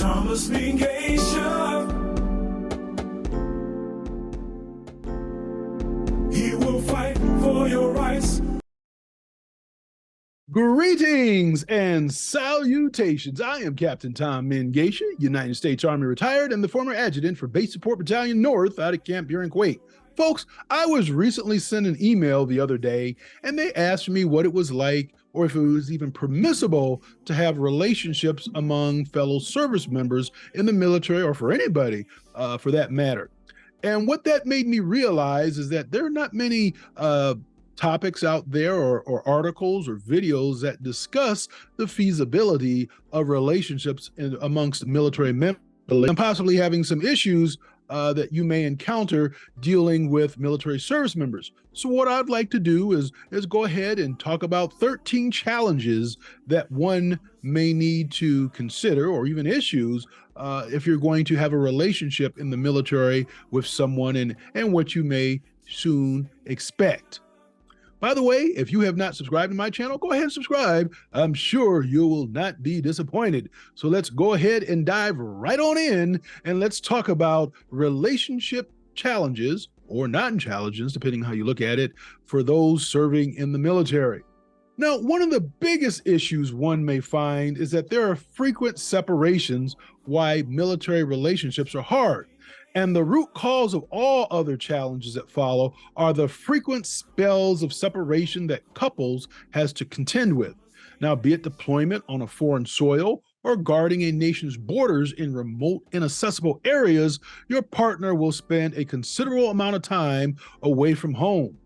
Thomas Mengesha. He will fight for your rights. Greetings and salutations. I am Captain Tom Mengesha, United States Army retired and the former adjutant for Base Support Battalion North out of Camp Buren, Kuwait. Folks, I was recently sent an email the other day and they asked me what it was like or if it was even permissible to have relationships among fellow service members in the military or for anybody for that matter. And what that made me realize is that there are not many topics out there or articles or videos that discuss the feasibility of relationships amongst military members and possibly having some issues that you may encounter dealing with military service members. So what I'd like to do is go ahead and talk about 13 challenges that one may need to consider, or even issues if you're going to have a relationship in the military with someone, and what you may soon expect. By the way, if you have not subscribed to my channel, go ahead and subscribe. I'm sure you will not be disappointed. So let's go ahead and dive right on in, and let's talk about relationship challenges, or non-challenges, depending how you look at it, for those serving in the military. Now, one of the biggest issues one may find is that there are frequent separations why military relationships are hard. And the root cause of all other challenges that follow are the frequent spells of separation that couples has to contend with. Now, be it deployment on a foreign soil or guarding a nation's borders in remote, inaccessible areas, your partner will spend a considerable amount of time away from home.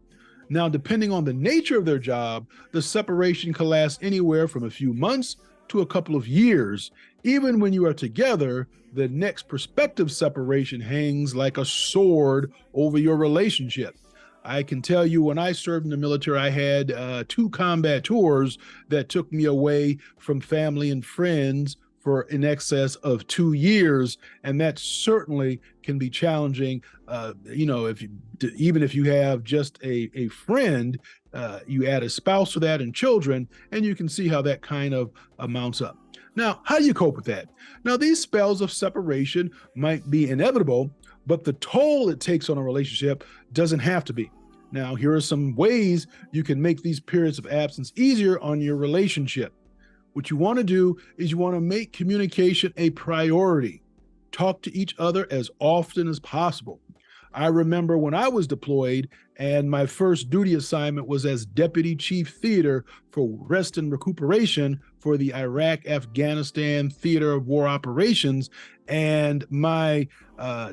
Now, depending on the nature of their job, the separation can last anywhere from a few months to a couple of years. Even when you are together, the next prospective separation hangs like a sword over your relationship. I can tell you, when I served in the military, I had 2 combat tours that took me away from family and friends for in excess of 2 years, and that certainly can be challenging. Even if you have just a friend, you add a spouse to that and children, and you can see how that kind of amounts up. Now, how do you cope with that? Now, these spells of separation might be inevitable, but the toll it takes on a relationship doesn't have to be. Now, here are some ways you can make these periods of absence easier on your relationship. What you want to do is you want to make communication a priority. Talk to each other as often as possible. I remember when I was deployed and my first duty assignment was as Deputy Chief Theater for Rest and Recuperation for the Iraq-Afghanistan Theater of War Operations, and my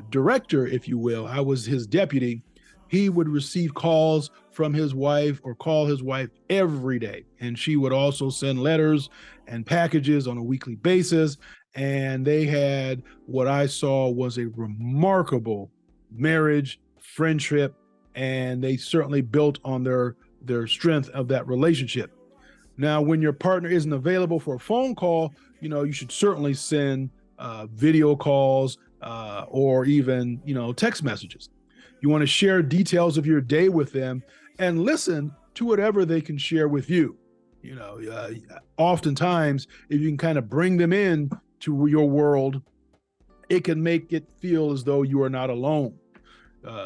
director, if you will, I was his deputy, he would receive calls from his wife or call his wife every day. And she would also send letters and packages on a weekly basis. And they had what I saw was a remarkable marriage, friendship, and they certainly built on their strength of that relationship. Now, when your partner isn't available for a phone call, you should certainly send video calls or even, text messages. You want to share details of your day with them and listen to whatever they can share with you. Oftentimes, if you can kind of bring them in to your world, it can make it feel as though you are not alone.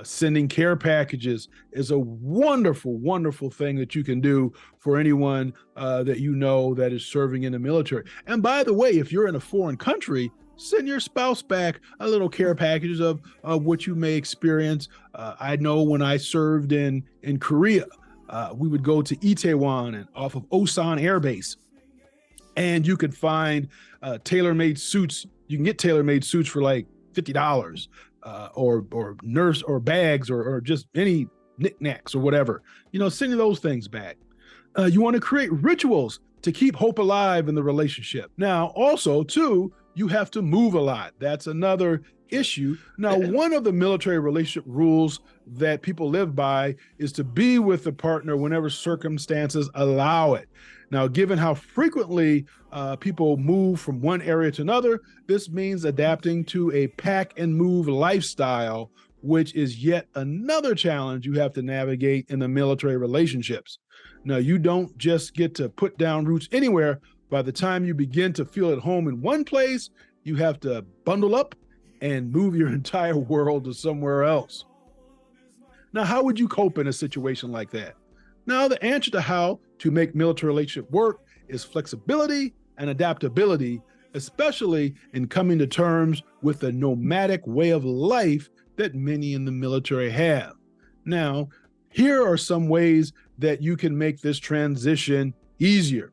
Sending care packages is a wonderful, wonderful thing that you can do for anyone that you know that is serving in the military. And by the way, if you're in a foreign country, send your spouse back a little care package of what you may experience. I know when I served in Korea, we would go to Itaewon and off of Osan Air Base, and you could find tailor-made suits. You can get tailor-made suits for like $50. Or nurse or bags or just any knickknacks or whatever, send those things back. You want to create rituals to keep hope alive in the relationship. Now, also too, you have to move a lot. That's another issue. Now, one of the military relationship rules that people live by is to be with the partner whenever circumstances allow it. Now, given how frequently people move from one area to another, this means adapting to a pack and move lifestyle, which is yet another challenge you have to navigate in the military relationships. Now, you don't just get to put down roots anywhere. By the time you begin to feel at home in one place, you have to bundle up and move your entire world to somewhere else. Now, how would you cope in a situation like that? Now, the answer to how to make military relationship work is flexibility and adaptability, especially in coming to terms with the nomadic way of life that many in the military have. Now, here are some ways that you can make this transition easier.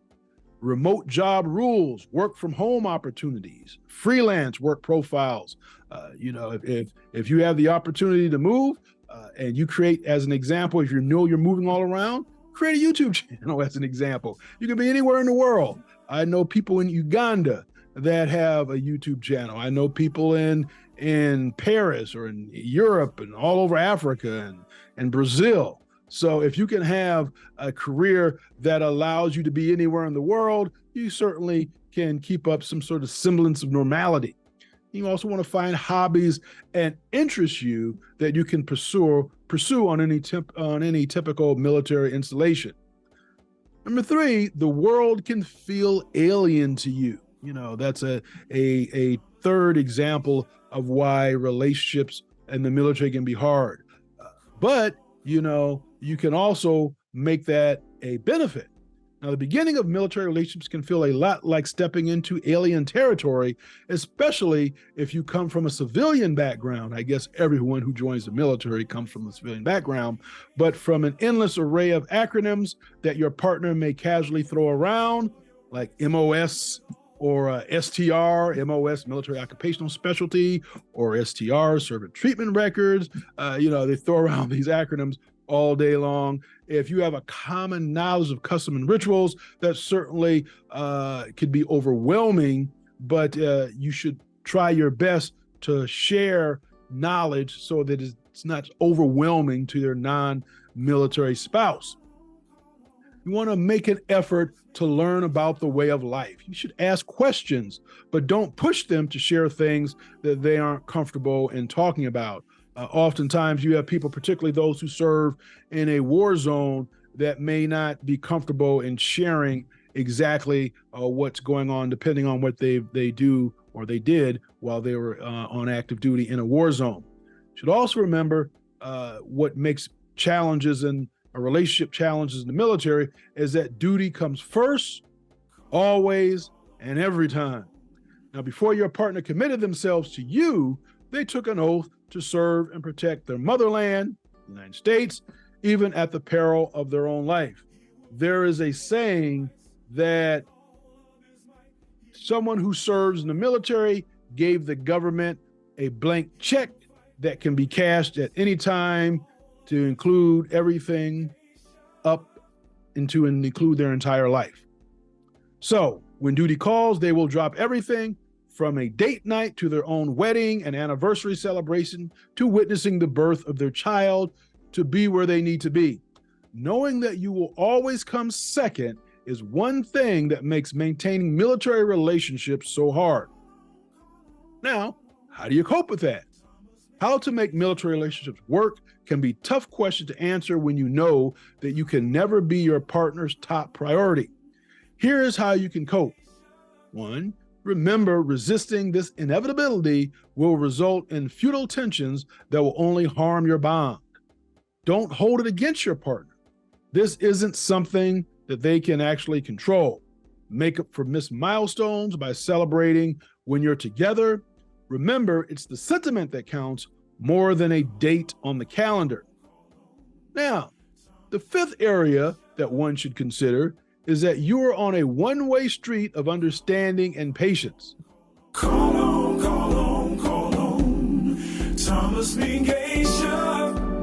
Remote job rules, work from home opportunities, freelance work profiles. If you have the opportunity to move and you create, as an example, if you know you're moving all around, create a YouTube channel as an example. You can be anywhere in the world. I know people in Uganda that have a YouTube channel. I know people in Paris or in Europe and all over Africa and Brazil. So if you can have a career that allows you to be anywhere in the world, you certainly can keep up some sort of semblance of normality. You also want to find hobbies and interests you that you can pursue on any typical military installation. Number 3, the world can feel alien to you. That's a third example of why relationships in the military can be hard. But you can also make that a benefit. Now, the beginning of military relationships can feel a lot like stepping into alien territory, especially if you come from a civilian background. I guess everyone who joins the military comes from a civilian background, but from an endless array of acronyms that your partner may casually throw around, like MOS or STR, MOS, Military Occupational Specialty, or STR, Servant Treatment Records. They throw around these acronyms all day long. If you have a common knowledge of custom and rituals, that certainly could be overwhelming, but you should try your best to share knowledge so that it's not overwhelming to your non-military spouse. You want to make an effort to learn about the way of life. You should ask questions, but don't push them to share things that they aren't comfortable in talking about. Oftentimes you have people, particularly those who serve in a war zone, that may not be comfortable in sharing exactly what's going on, depending on what they do or they did while they were on active duty in a war zone. You should also remember what makes challenges and relationship challenges in the military is that duty comes first, always, and every time. Now, before your partner committed themselves to you, they took an oath to serve and protect their motherland, the United States, even at the peril of their own life. There is a saying that someone who serves in the military gave the government a blank check that can be cashed at any time to include everything up into and include their entire life. So when duty calls, they will drop everything from a date night to their own wedding and anniversary celebration to witnessing the birth of their child to be where they need to be. Knowing that you will always come second is one thing that makes maintaining military relationships so hard. Now, how do you cope with that? How to make military relationships work can be a tough question to answer when you know that you can never be your partner's top priority. Here is how you can cope. 1, remember, resisting this inevitability will result in futile tensions that will only harm your bond. Don't hold it against your partner. This isn't something that they can actually control. Make up for missed milestones by celebrating when you're together. Remember, it's the sentiment that counts more than a date on the calendar. Now, the 5th area that one should consider is that you are on a one-way street of understanding and patience. Call on, call on, call on. Thomas Mengesha.